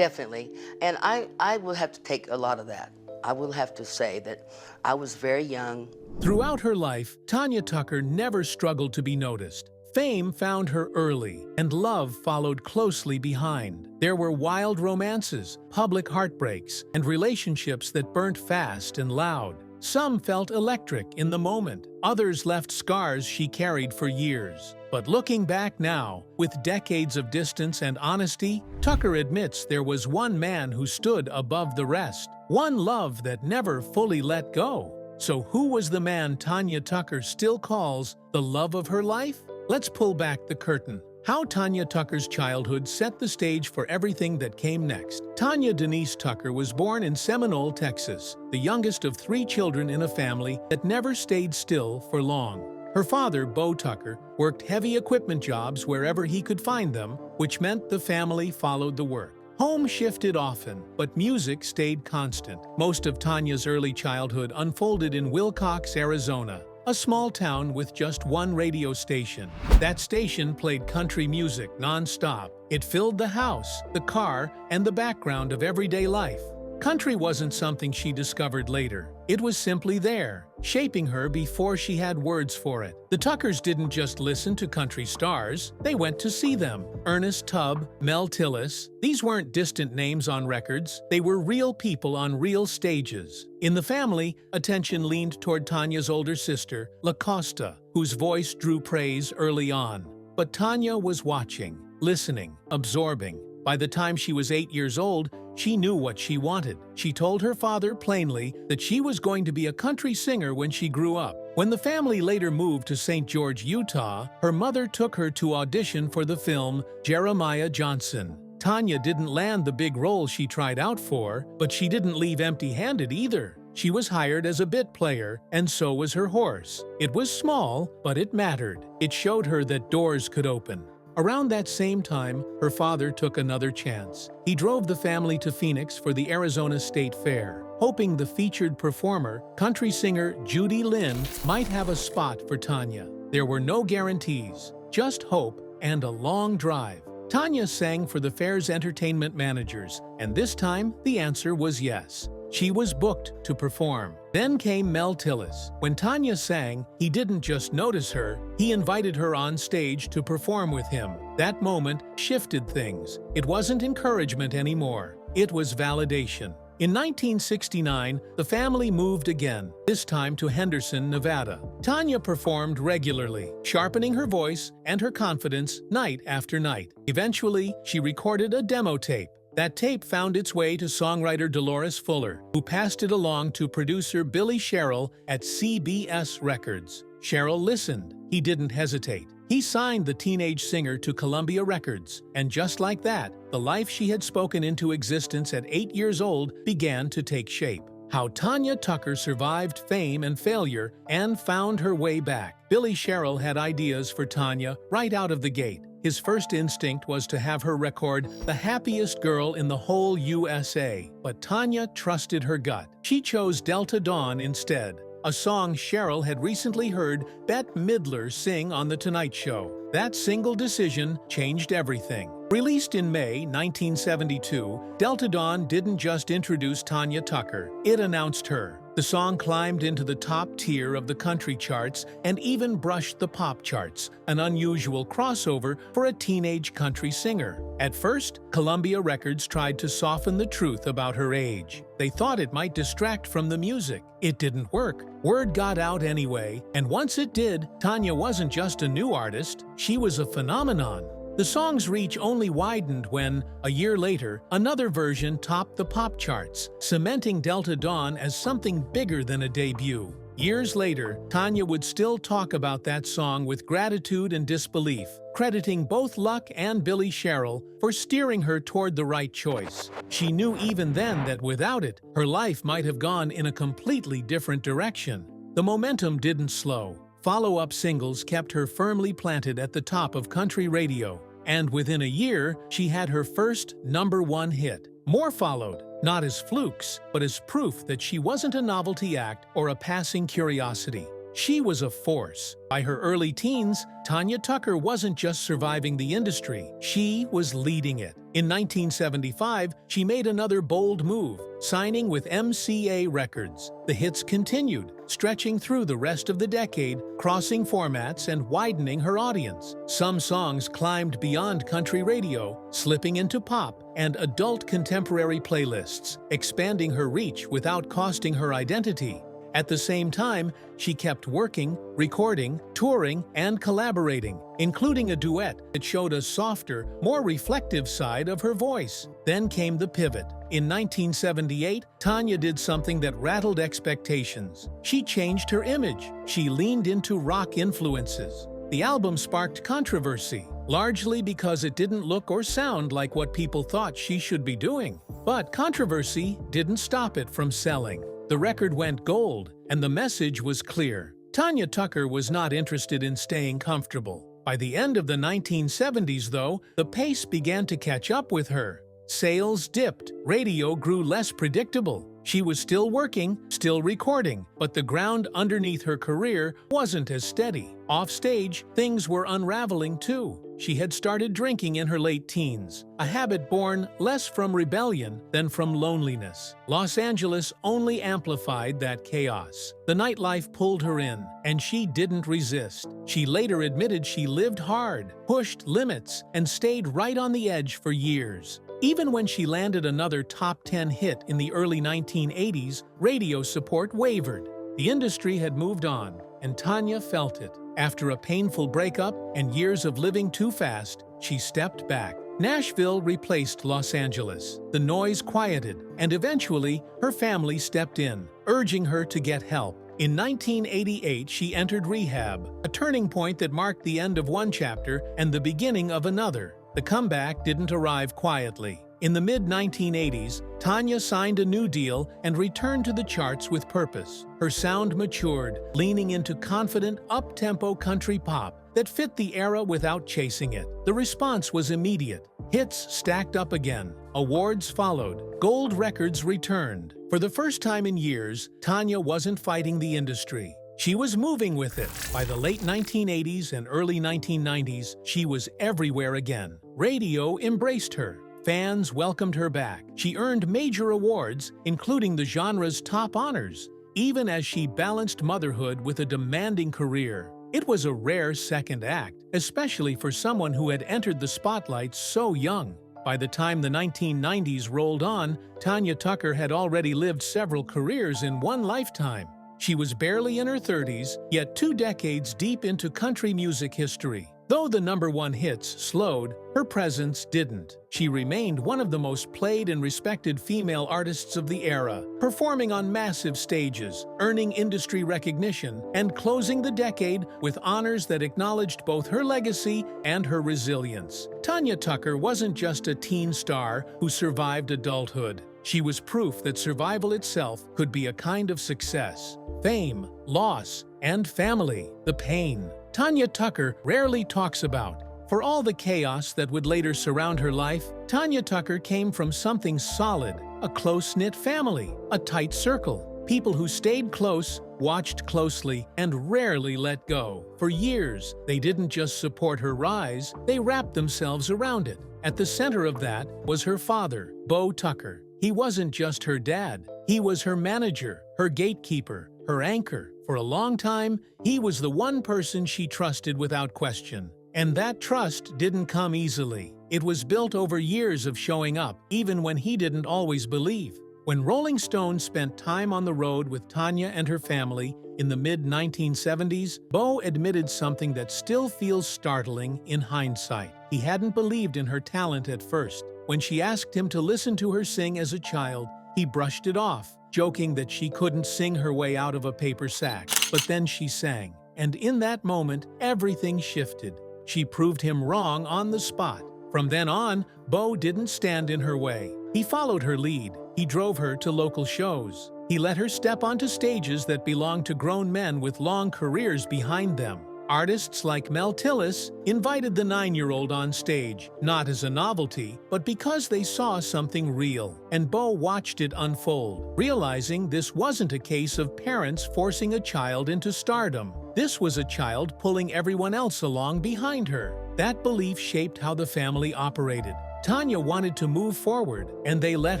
definitely. And I will have to take a lot of that. I will have to say that I was very young. Throughout her life, Tanya Tucker never struggled to be noticed. Fame found her early, and love followed closely behind. There were wild romances, public heartbreaks, and relationships that burnt fast and loud. Some felt electric in the moment. Others left scars she carried for years. But looking back now, with decades of distance and honesty, Tucker admits there was one man who stood above the rest. One love that never fully let go. So who was the man Tanya Tucker still calls the love of her life? Let's pull back the curtain. How Tanya Tucker's childhood set the stage for everything that came next. Tanya Denise Tucker was born in Seminole, Texas, the youngest of 3 children in a family that never stayed still for long. Her father, Bo Tucker, worked heavy equipment jobs wherever he could find them, which meant the family followed the work. Home shifted often, but music stayed constant. Most of Tanya's early childhood unfolded in Willcox, Arizona, a small town with just one radio station. That station played country music non-stop. It filled the house, the car, and the background of everyday life. Country wasn't something she discovered later. It was simply there, shaping her before she had words for it. The Tuckers didn't just listen to country stars, they went to see them. Ernest Tubb, Mel Tillis, these weren't distant names on records, they were real people on real stages. In the family, attention leaned toward Tanya's older sister, La Costa, whose voice drew praise early on. But Tanya was watching, listening, absorbing. By the time she was 8 years old, she knew what she wanted. She told her father plainly that she was going to be a country singer when she grew up. When the family later moved to St. George, Utah, her mother took her to audition for the film Jeremiah Johnson. Tanya didn't land the big role she tried out for, but she didn't leave empty-handed either. She was hired as a bit player, and so was her horse. It was small, but it mattered. It showed her that doors could open. Around that same time, her father took another chance. He drove the family to Phoenix for the Arizona State Fair, hoping the featured performer, country singer Judy Lynn, might have a spot for Tanya. There were no guarantees, just hope and a long drive. Tanya sang for the fair's entertainment managers, and this time the answer was yes. She was booked to perform. Then came Mel Tillis. When Tanya sang, he didn't just notice her, he invited her on stage to perform with him. That moment shifted things. It wasn't encouragement anymore. It was validation. In 1969, the family moved again, this time to Henderson, Nevada. Tanya performed regularly, sharpening her voice and her confidence night after night. Eventually, she recorded a demo tape. That tape found its way to songwriter Dolores Fuller, who passed it along to producer Billy Sherrill at CBS Records. Sherrill listened. He didn't hesitate. He signed the teenage singer to Columbia Records, and just like that, the life she had spoken into existence at 8 years old began to take shape. How Tanya Tucker survived fame and failure and found her way back. Billy Sherrill had ideas for Tanya right out of the gate. His first instinct was to have her record The Happiest Girl in the Whole USA, but Tanya trusted her gut. She chose Delta Dawn instead, a song Sherrill had recently heard Bette Midler sing on The Tonight Show. That single decision changed everything. Released in May 1972, Delta Dawn didn't just introduce Tanya Tucker, it announced her. The song climbed into the top tier of the country charts and even brushed the pop charts, an unusual crossover for a teenage country singer. At first, Columbia Records tried to soften the truth about her age. They thought it might distract from the music. It didn't work. Word got out anyway, and once it did, Tanya wasn't just a new artist, she was a phenomenon. The song's reach only widened when, a year later, another version topped the pop charts, cementing Delta Dawn as something bigger than a debut. Years later, Tanya would still talk about that song with gratitude and disbelief, crediting both Luck and Billy Sherrill for steering her toward the right choice. She knew even then that without it, her life might have gone in a completely different direction. The momentum didn't slow. Follow-up singles kept her firmly planted at the top of country radio, and within a year, she had her first #1 hit. More followed, not as flukes, but as proof that she wasn't a novelty act or a passing curiosity. She was a force. By her early teens, Tanya Tucker wasn't just surviving the industry, she was leading it. In 1975, she made another bold move, signing with MCA Records. The hits continued, stretching through the rest of the decade, crossing formats and widening her audience. Some songs climbed beyond country radio, slipping into pop and adult contemporary playlists, expanding her reach without costing her identity. At the same time, she kept working, recording, touring, and collaborating, including a duet that showed a softer, more reflective side of her voice. Then came the pivot. In 1978, Tanya did something that rattled expectations. She changed her image. She leaned into rock influences. The album sparked controversy, largely because it didn't look or sound like what people thought she should be doing. But controversy didn't stop it from selling. The record went gold, and the message was clear. Tanya Tucker was not interested in staying comfortable. By the end of the 1970s, though, the pace began to catch up with her. Sales dipped, radio grew less predictable. She was still working, still recording, but the ground underneath her career wasn't as steady. Offstage, things were unraveling too. She had started drinking in her late teens, a habit born less from rebellion than from loneliness. Los Angeles only amplified that chaos. The nightlife pulled her in, and she didn't resist. She later admitted she lived hard, pushed limits, and stayed right on the edge for years. Even when she landed another top 10 hit in the early 1980s, radio support wavered. The industry had moved on, and Tanya felt it. After a painful breakup and years of living too fast, she stepped back. Nashville replaced Los Angeles. The noise quieted, and eventually, her family stepped in, urging her to get help. In 1988, she entered rehab, a turning point that marked the end of one chapter and the beginning of another. The comeback didn't arrive quietly. In the mid-1980s, Tanya signed a new deal and returned to the charts with purpose. Her sound matured, leaning into confident, up-tempo country pop that fit the era without chasing it. The response was immediate. Hits stacked up again. Awards followed. Gold records returned. For the first time in years, Tanya wasn't fighting the industry. She was moving with it. By the late 1980s and early 1990s, she was everywhere again. Radio embraced her. Fans welcomed her back. She earned major awards, including the genre's top honors, even as she balanced motherhood with a demanding career. It was a rare second act, especially for someone who had entered the spotlight so young. By the time the 1990s rolled on, Tanya Tucker had already lived several careers in one lifetime. She was barely in her 30s, yet 2 decades deep into country music history. Though the #1 hits slowed, her presence didn't. She remained one of the most played and respected female artists of the era, performing on massive stages, earning industry recognition, and closing the decade with honors that acknowledged both her legacy and her resilience. Tanya Tucker wasn't just a teen star who survived adulthood. She was proof that survival itself could be a kind of success. Fame, loss, and family, the pain Tanya Tucker rarely talks about. For all the chaos that would later surround her life, Tanya Tucker came from something solid, a close-knit family, a tight circle, people who stayed close, watched closely, and rarely let go. For years, they didn't just support her rise, they wrapped themselves around it. At the center of that was her father, Bo Tucker. He wasn't just her dad, he was her manager, her gatekeeper, her anchor. For a long time, he was the one person she trusted without question. And that trust didn't come easily. It was built over years of showing up, even when he didn't always believe. When Rolling Stone spent time on the road with Tanya and her family in the mid-1970s, Bo admitted something that still feels startling in hindsight. He hadn't believed in her talent at first. When she asked him to listen to her sing as a child, he brushed it off, joking that she couldn't sing her way out of a paper sack. But then she sang, and in that moment, everything shifted. She proved him wrong on the spot. From then on, Bo didn't stand in her way. He followed her lead. He drove her to local shows. He let her step onto stages that belonged to grown men with long careers behind them. Artists like Mel Tillis invited the 9-year-old on stage, not as a novelty, but because they saw something real. And Bo watched it unfold, realizing this wasn't a case of parents forcing a child into stardom. This was a child pulling everyone else along behind her. That belief shaped how the family operated. Tanya wanted to move forward, and they let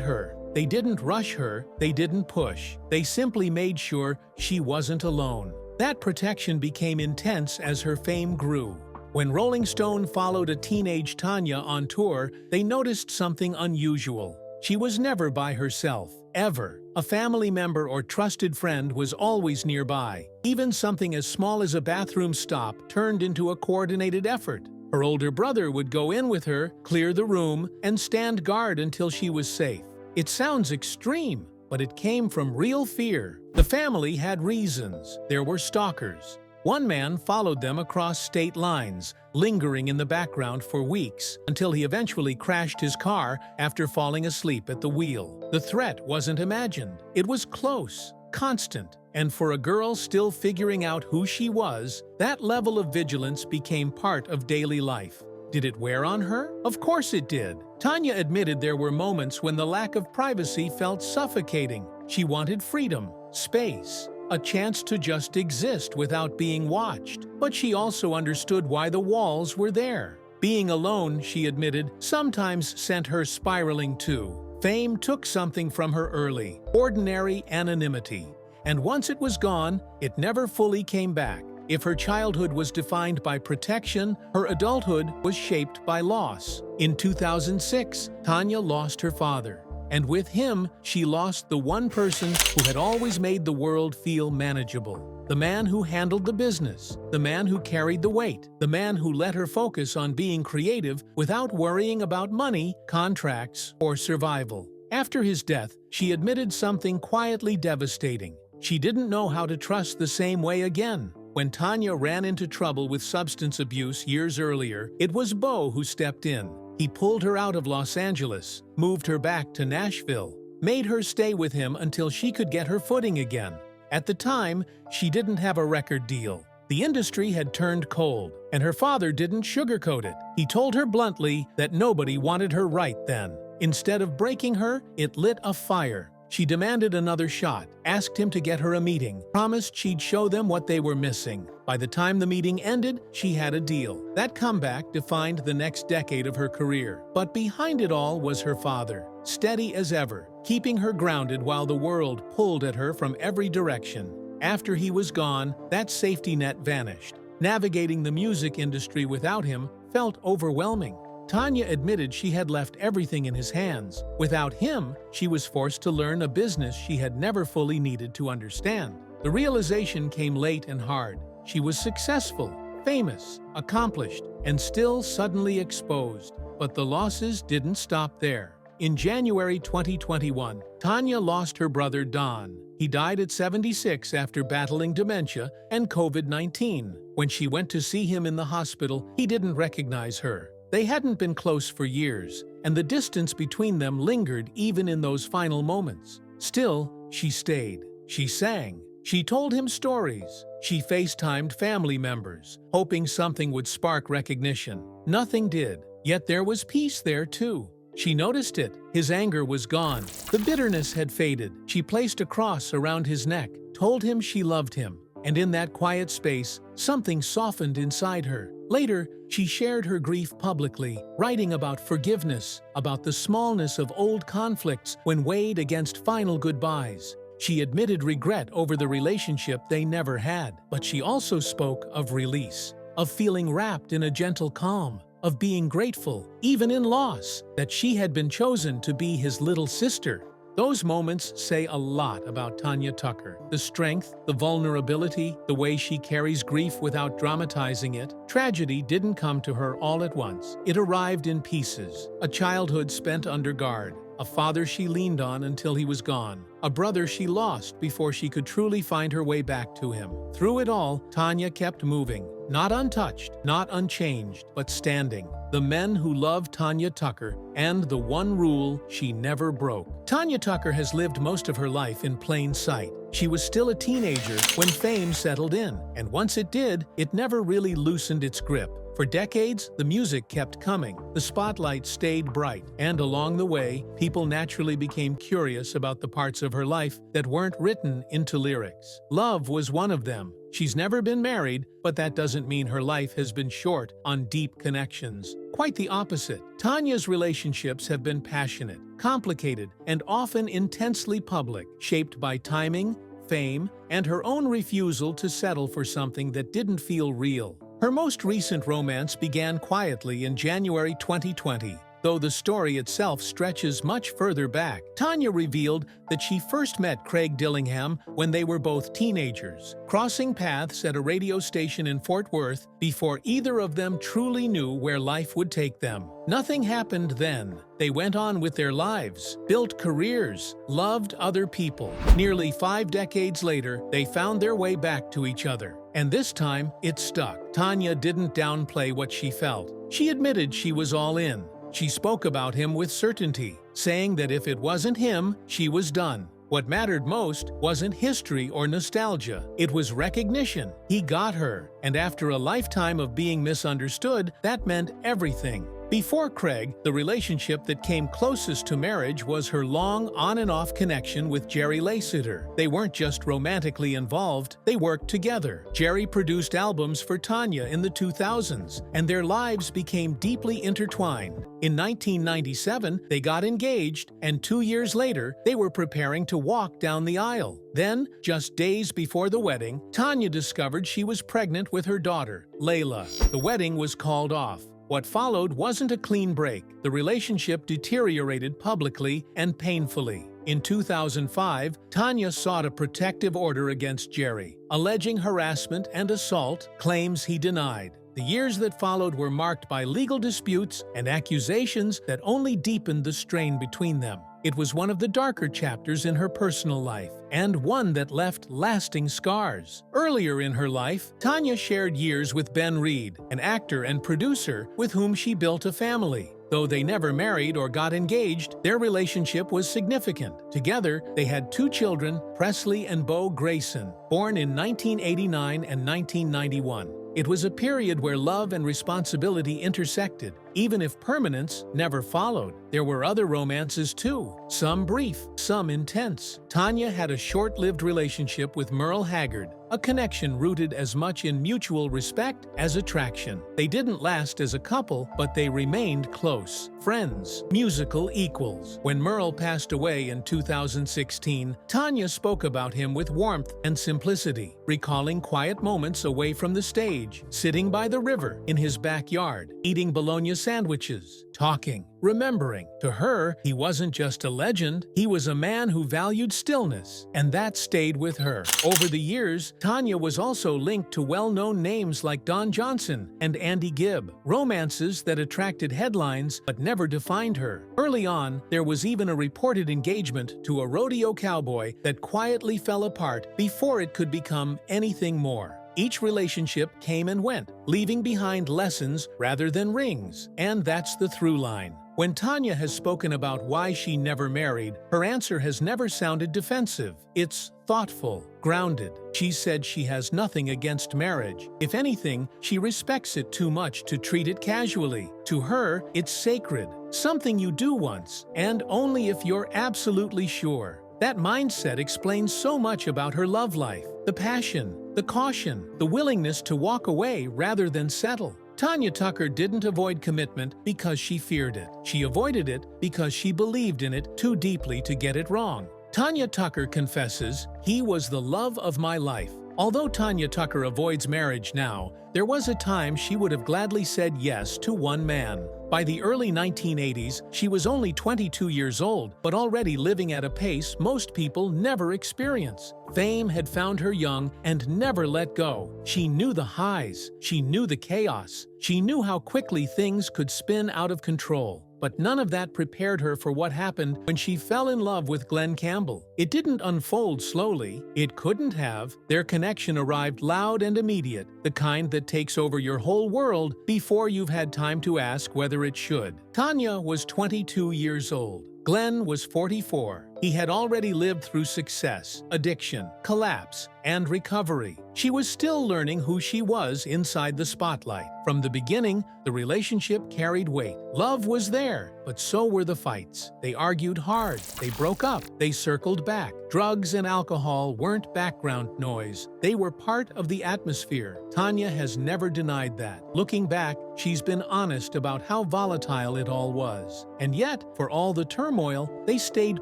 her. They didn't rush her, they didn't push. They simply made sure she wasn't alone. That protection became intense as her fame grew. When Rolling Stone followed a teenage Tanya on tour, they noticed something unusual. She was never by herself, ever. A family member or trusted friend was always nearby. Even something as small as a bathroom stop turned into a coordinated effort. Her older brother would go in with her, clear the room, and stand guard until she was safe. It sounds extreme, but it came from real fear. The family had reasons. There were stalkers. One man followed them across state lines, lingering in the background for weeks, until he eventually crashed his car after falling asleep at the wheel. The threat wasn't imagined. It was close, constant, and for a girl still figuring out who she was, that level of vigilance became part of daily life. Did it wear on her? Of course it did. Tanya admitted there were moments when the lack of privacy felt suffocating. She wanted freedom, space, a chance to just exist without being watched. But she also understood why the walls were there. Being alone, she admitted, sometimes sent her spiraling too. Fame took something from her early, ordinary anonymity. And once it was gone, it never fully came back. If her childhood was defined by protection, her adulthood was shaped by loss. In 2006, Tanya lost her father. And with him, she lost the one person who had always made the world feel manageable. The man who handled the business, the man who carried the weight, the man who let her focus on being creative without worrying about money, contracts, or survival. After his death, she admitted something quietly devastating. She didn't know how to trust the same way again. When Tanya ran into trouble with substance abuse years earlier, it was Bo who stepped in. He pulled her out of Los Angeles, moved her back to Nashville, made her stay with him until she could get her footing again. At the time, she didn't have a record deal. The industry had turned cold, and her father didn't sugarcoat it. He told her bluntly that nobody wanted her right then. Instead of breaking her, it lit a fire. She demanded another shot, asked him to get her a meeting, promised she'd show them what they were missing. By the time the meeting ended, she had a deal. That comeback defined the next decade of her career. But behind it all was her father, steady as ever, keeping her grounded while the world pulled at her from every direction. After he was gone, that safety net vanished. Navigating the music industry without him felt overwhelming. Tanya admitted she had left everything in his hands. Without him, she was forced to learn a business she had never fully needed to understand. The realization came late and hard. She was successful, famous, accomplished, and still suddenly exposed. But the losses didn't stop there. In January 2021, Tanya lost her brother Don. He died at 76 after battling dementia and COVID-19. When she went to see him in the hospital, he didn't recognize her. They hadn't been close for years, and the distance between them lingered even in those final moments. Still, she stayed. She sang. She told him stories. She FaceTimed family members, hoping something would spark recognition. Nothing did. Yet there was peace there too. She noticed it. His anger was gone. The bitterness had faded. She placed a cross around his neck, told him she loved him. And in that quiet space, something softened inside her. Later, she shared her grief publicly, writing about forgiveness, about the smallness of old conflicts when weighed against final goodbyes. She admitted regret over the relationship they never had, but she also spoke of release, of feeling wrapped in a gentle calm, of being grateful, even in loss, that she had been chosen to be his little sister. Those moments say a lot about Tanya Tucker. The strength, the vulnerability, the way she carries grief without dramatizing it. Tragedy didn't come to her all at once. It arrived in pieces. A childhood spent under guard. A father she leaned on until he was gone. A brother she lost before she could truly find her way back to him. Through it all, Tanya kept moving. Not untouched, not unchanged, but standing. The men who loved Tanya Tucker, and the one rule she never broke. Tanya Tucker has lived most of her life in plain sight. She was still a teenager when fame settled in, and once it did, it never really loosened its grip. For decades, the music kept coming. The spotlight stayed bright, and along the way, people naturally became curious about the parts of her life that weren't written into lyrics. Love was one of them. She's never been married, but that doesn't mean her life has been short on deep connections. Quite the opposite. Tanya's relationships have been passionate, complicated, and often intensely public, shaped by timing, fame, and her own refusal to settle for something that didn't feel real. Her most recent romance began quietly in January 2020. Though the story itself stretches much further back, Tanya revealed that she first met Craig Dillingham when they were both teenagers, crossing paths at a radio station in Fort Worth before either of them truly knew where life would take them. Nothing happened then. They went on with their lives, built careers, loved other people. Nearly 5 decades later, they found their way back to each other. And this time, it stuck. Tanya didn't downplay what she felt. She admitted she was all in. She spoke about him with certainty, saying that if it wasn't him, she was done. What mattered most wasn't history or nostalgia. It was recognition. He got her, and after a lifetime of being misunderstood, that meant everything. Before Craig, the relationship that came closest to marriage was her long on-and-off connection with Jerry Laysitter. They weren't just romantically involved, they worked together. Jerry produced albums for Tanya in the 2000s, and their lives became deeply intertwined. In 1997, they got engaged, and 2 years later, they were preparing to walk down the aisle. Then, just days before the wedding, Tanya discovered she was pregnant with her daughter, Layla. The wedding was called off. What followed wasn't a clean break. The relationship deteriorated publicly and painfully. In 2005, Tanya sought a protective order against Jerry, alleging harassment and assault, claims he denied. The years that followed were marked by legal disputes and accusations that only deepened the strain between them. It was one of the darker chapters in her personal life, and one that left lasting scars. Earlier in her life, Tanya shared years with Ben Reed, an actor and producer with whom she built a family. Though they never married or got engaged, their relationship was significant. Together, they had 2 children, Presley and Bo Grayson, born in 1989 and 1991. It was a period where love and responsibility intersected, even if permanence never followed. There were other romances too, some brief, some intense. Tanya had a short-lived relationship with Merle Haggard, a connection rooted as much in mutual respect as attraction. They didn't last as a couple, but they remained close. Friends, musical equals. When Merle passed away in 2016, Tanya spoke about him with warmth and simplicity, recalling quiet moments away from the stage, sitting by the river, in his backyard, eating bologna sandwiches, talking, remembering. To her, he wasn't just a legend, he was a man who valued stillness, and that stayed with her. Over the years, Tanya was also linked to well-known names like Don Johnson and Andy Gibb, romances that attracted headlines but never defined her. Early on, there was even a reported engagement to a rodeo cowboy that quietly fell apart before it could become anything more. Each relationship came and went, leaving behind lessons rather than rings, and that's the through line. When Tanya has spoken about why she never married, her answer has never sounded defensive. It's thoughtful, grounded. She said she has nothing against marriage. If anything, she respects it too much to treat it casually. To her, it's sacred, something you do once, and only if you're absolutely sure. That mindset explains so much about her love life, the passion, the caution, the willingness to walk away rather than settle. Tanya Tucker didn't avoid commitment because she feared it. She avoided it because she believed in it too deeply to get it wrong. Tanya Tucker confesses, "He was the love of my life." Although Tanya Tucker avoids marriage now, there was a time she would have gladly said yes to one man. By the early 1980s, she was only 22 years old, but already living at a pace most people never experience. Fame had found her young and never let go. She knew the highs, she knew the chaos, she knew how quickly things could spin out of control. But none of that prepared her for what happened when she fell in love with Glenn Campbell. It didn't unfold slowly. It couldn't have. Their connection arrived loud and immediate, the kind that takes over your whole world before you've had time to ask whether it should. Tanya was 22 years old. Glenn was 44. He had already lived through success, addiction, collapse, and recovery. She was still learning who she was inside the spotlight. From the beginning, the relationship carried weight. Love was there, but so were the fights. They argued hard, they broke up, they circled back. Drugs and alcohol weren't background noise. They were part of the atmosphere. Tanya has never denied that. Looking back, she's been honest about how volatile it all was. And yet, for all the turmoil, they stayed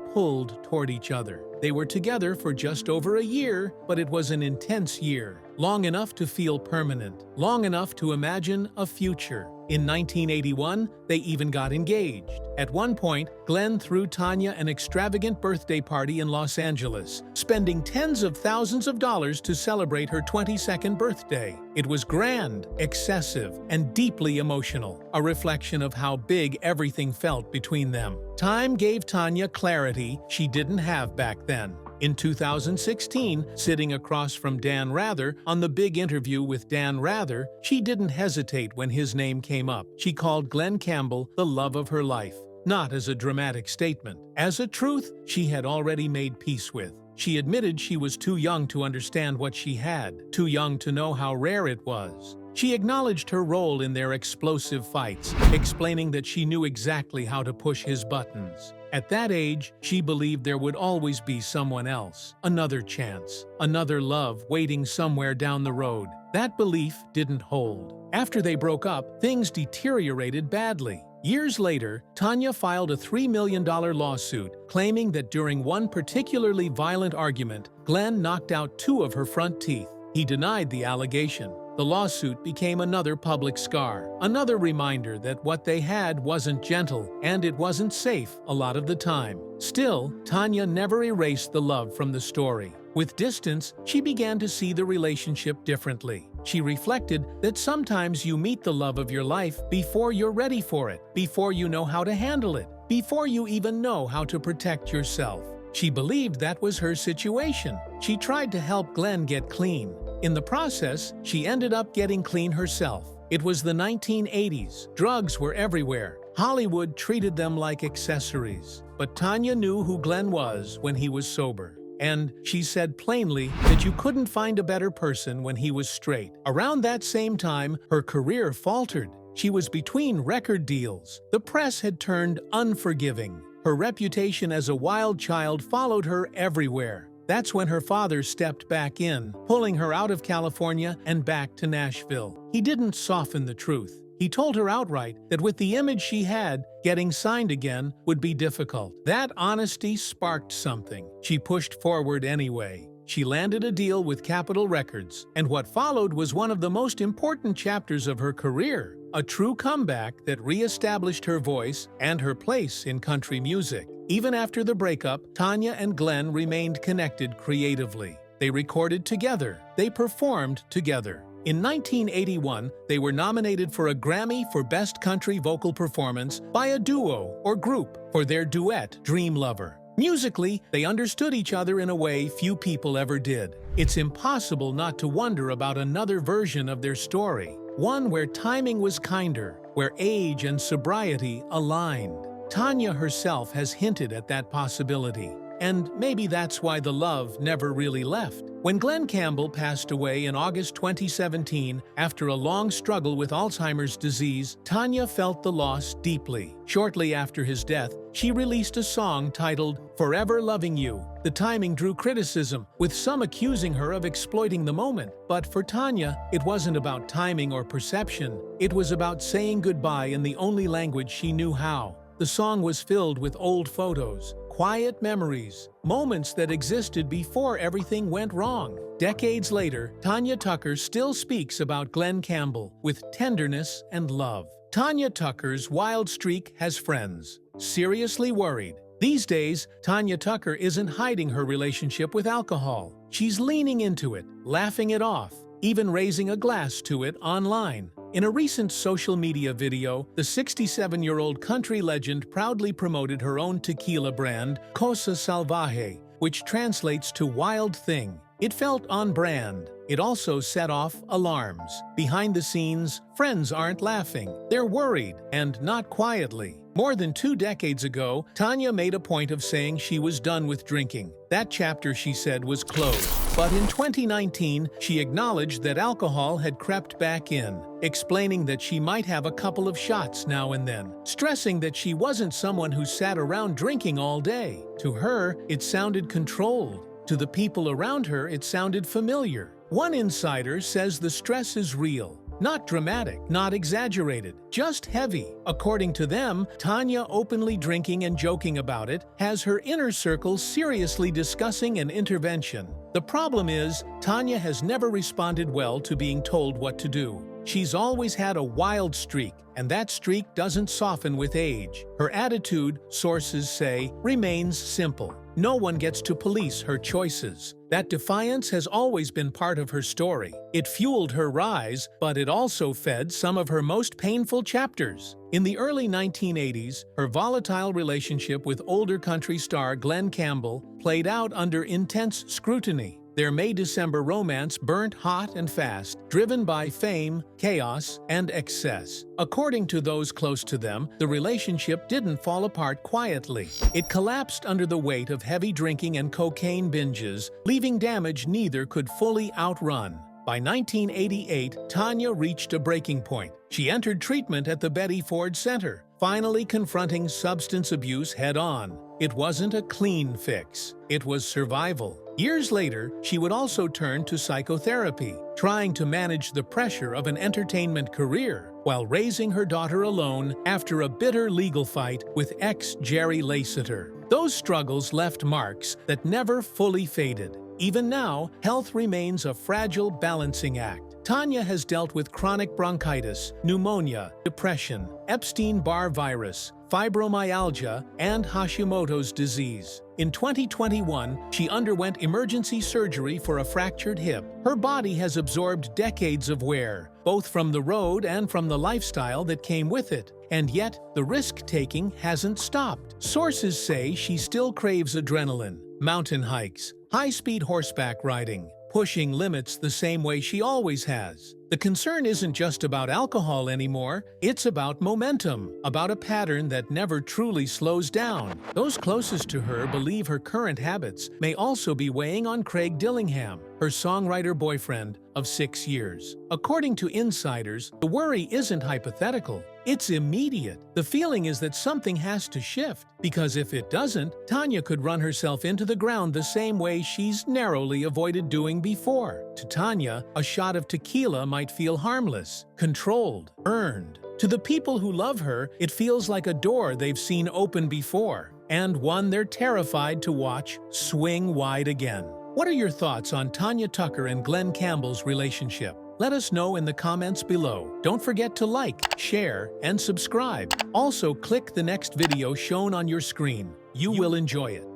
pulled toward each other. They were together for just over a year, but it was an intense year. Long enough to feel permanent. Long enough to imagine a future. In 1981, they even got engaged. At one point, Glenn threw Tanya an extravagant birthday party in Los Angeles, spending tens of thousands of dollars to celebrate her 22nd birthday. It was grand, excessive, and deeply emotional, a reflection of how big everything felt between them. Time gave Tanya clarity she didn't have back then. In 2016, sitting across from Dan Rather on The Big Interview with Dan Rather, she didn't hesitate when his name came up. She called Glenn Campbell the love of her life, not as a dramatic statement, as a truth she had already made peace with. She admitted she was too young to understand what she had, too young to know how rare it was. She acknowledged her role in their explosive fights, explaining that she knew exactly how to push his buttons. At that age, she believed there would always be someone else, another chance, another love waiting somewhere down the road. That belief didn't hold. After they broke up, things deteriorated badly. Years later, Tanya filed a $3 million lawsuit claiming that during one particularly violent argument, Glenn knocked out 2 of her front teeth. He denied the allegation. The lawsuit became another public scar, another reminder that what they had wasn't gentle and it wasn't safe a lot of the time. Still, Tanya never erased the love from the story. With distance, she began to see the relationship differently. She reflected that sometimes you meet the love of your life before you're ready for it, before you know how to handle it, before you even know how to protect yourself. She believed that was her situation. She tried to help Glenn get clean. In the process, she ended up getting clean herself. It was the 1980s. Drugs were everywhere. Hollywood treated them like accessories. But Tanya knew who Glenn was when he was sober. And she said plainly that you couldn't find a better person when he was straight. Around that same time, her career faltered. She was between record deals. The press had turned unforgiving. Her reputation as a wild child followed her everywhere. That's when her father stepped back in, pulling her out of California and back to Nashville. He didn't soften the truth. He told her outright that with the image she had, getting signed again would be difficult. That honesty sparked something. She pushed forward anyway. She landed a deal with Capitol Records, and what followed was one of the most important chapters of her career, a true comeback that re-established her voice and her place in country music. Even after the breakup, Tanya and Glenn remained connected creatively. They recorded together. They performed together. In 1981, they were nominated for a Grammy for Best Country Vocal Performance by a duo or group for their duet, Dream Lover. Musically, they understood each other in a way few people ever did. It's impossible not to wonder about another version of their story, one where timing was kinder, where age and sobriety aligned. Tanya herself has hinted at that possibility, and maybe that's why the love never really left. When Glenn Campbell passed away in August 2017 after a long struggle with Alzheimer's disease, Tanya felt the loss deeply. Shortly after his death, she released a song titled "Forever Loving You." The timing drew criticism, with some accusing her of exploiting the moment. But for Tanya, it wasn't about timing or perception. It was about saying goodbye in the only language she knew how. The song was filled with old photos, quiet memories, moments that existed before everything went wrong. Decades later, Tanya Tucker still speaks about Glenn Campbell with tenderness and love. Tanya Tucker's wild streak has friends. Seriously worried. These days, Tanya Tucker isn't hiding her relationship with alcohol. She's leaning into it, laughing it off, even raising a glass to it online. In a recent social media video, the 67-year-old country legend proudly promoted her own tequila brand, Cosa Salvaje, which translates to wild thing. It felt on brand. It also set off alarms. Behind the scenes, friends aren't laughing. They're worried, and not quietly. More than 2 decades ago, Tanya made a point of saying she was done with drinking. That chapter, she said, was closed. But in 2019, she acknowledged that alcohol had crept back in, explaining that she might have a couple of shots now and then, stressing that she wasn't someone who sat around drinking all day. To her, it sounded controlled. To the people around her, it sounded familiar. One insider says the stress is real. Not dramatic, not exaggerated, just heavy. According to them, Tanya openly drinking and joking about it has her inner circle seriously discussing an intervention. The problem is, Tanya has never responded well to being told what to do. She's always had a wild streak, and that streak doesn't soften with age. Her attitude, sources say, remains simple. No one gets to police her choices. That defiance has always been part of her story. It fueled her rise, but it also fed some of her most painful chapters. In the early 1980s, her volatile relationship with older country star Glen Campbell played out under intense scrutiny. Their May-December romance burnt hot and fast, driven by fame, chaos, and excess. According to those close to them, the relationship didn't fall apart quietly. It collapsed under the weight of heavy drinking and cocaine binges, leaving damage neither could fully outrun. By 1988, Tanya reached a breaking point. She entered treatment at the Betty Ford Center, finally confronting substance abuse head-on. It wasn't a clean fix. It was survival. Years later, she would also turn to psychotherapy, trying to manage the pressure of an entertainment career while raising her daughter alone after a bitter legal fight with ex-Jerry Layseter. Those struggles left marks that never fully faded. Even now, health remains a fragile balancing act. Tanya has dealt with chronic bronchitis, pneumonia, depression, Epstein-Barr virus, fibromyalgia, and Hashimoto's disease. In 2021, she underwent emergency surgery for a fractured hip. Her body has absorbed decades of wear, both from the road and from the lifestyle that came with it. And yet, the risk-taking hasn't stopped. Sources say she still craves adrenaline, mountain hikes, high-speed horseback riding, pushing limits the same way she always has. The concern isn't just about alcohol anymore, it's about momentum, about a pattern that never truly slows down. Those closest to her believe her current habits may also be weighing on Craig Dillingham, her songwriter boyfriend of 6 years. According to insiders, the worry isn't hypothetical, it's immediate. The feeling is that something has to shift, because if it doesn't, Tanya could run herself into the ground the same way she's narrowly avoided doing before. To Tanya, a shot of tequila might feel harmless, controlled, earned. To the people who love her, it feels like a door they've seen open before, and one they're terrified to watch swing wide again. What are your thoughts on Tanya Tucker and Glen Campbell's relationship? Let us know in the comments below. Don't forget to like, share, and subscribe. Also, click the next video shown on your screen. You will enjoy it.